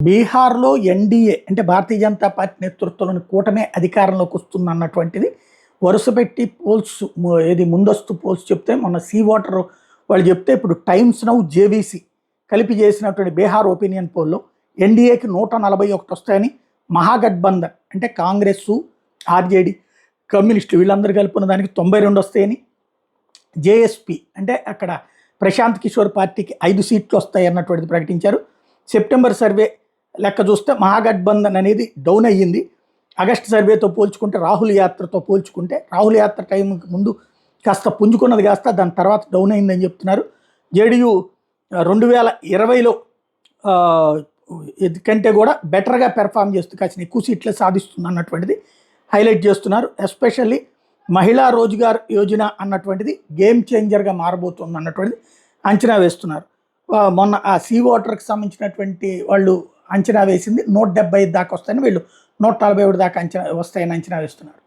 బీహార్‌లో ఎన్‌డీఏ అంటే భారతీయ జనతా పార్టీ నేతృత్వంలోని కూటమే అధికారంలోకి వస్తుందన్నటువంటిది వరుసపెట్టి పోల్స్ ముందస్తు పోల్స్ చెప్తే మొన్న సీ వాటర్ వాళ్ళు చెప్తే ఇప్పుడు టైమ్స్ నౌ జేవీసీ కలిపి చేసినటువంటి బీహార్ ఒపీనియన్ పోల్‌లో ఎన్‌డీఏకి 141 వస్తాయని, మహాగఠబంధన్ అంటే కాంగ్రెస్, ఆర్జేడీ, కమ్యూనిస్టులు వీళ్ళందరూ కలుపుకున్న దానికి 92 వస్తాయని, జేఎస్పీ అంటే అక్కడ ప్రశాంత్ కిషోర్ పార్టీకి 5 సీట్లు వస్తాయి అన్నటువంటిది ప్రకటించారు. సెప్టెంబర్ సర్వే లెక్క చూస్తే మహాగఠబంధన్ అనేది డౌన్ అయ్యింది. ఆగస్టు సర్వేతో పోల్చుకుంటే, రాహుల్ యాత్రతో పోల్చుకుంటే, రాహుల్ యాత్ర టైంకి ముందు కాస్త పుంజుకున్నది కాస్త దాని తర్వాత డౌన్ అయిందని చెప్తున్నారు. జేడీయూ 2020లో కంటే కూడా బెటర్గా పెర్ఫామ్ చేస్తూ కాసిన ఎక్కువ సీట్లే సాధిస్తుంది అన్నటువంటిది హైలైట్ చేస్తున్నారు. ఎస్పెషల్లీ మహిళా రోజ్గార్ యోజన అన్నటువంటిది గేమ్ చేంజర్గా మారబోతుంది అన్నటువంటిది అంచనా వేస్తున్నారు. మొన్న ఆ సీ వాటర్కి సంబంధించినటువంటి వాళ్ళు అంచనా వేసింది 175 దాకా వస్తాయని, వీళ్ళు 141 దాకా అంచనా వస్తాయని అంచనా వేస్తున్నారు.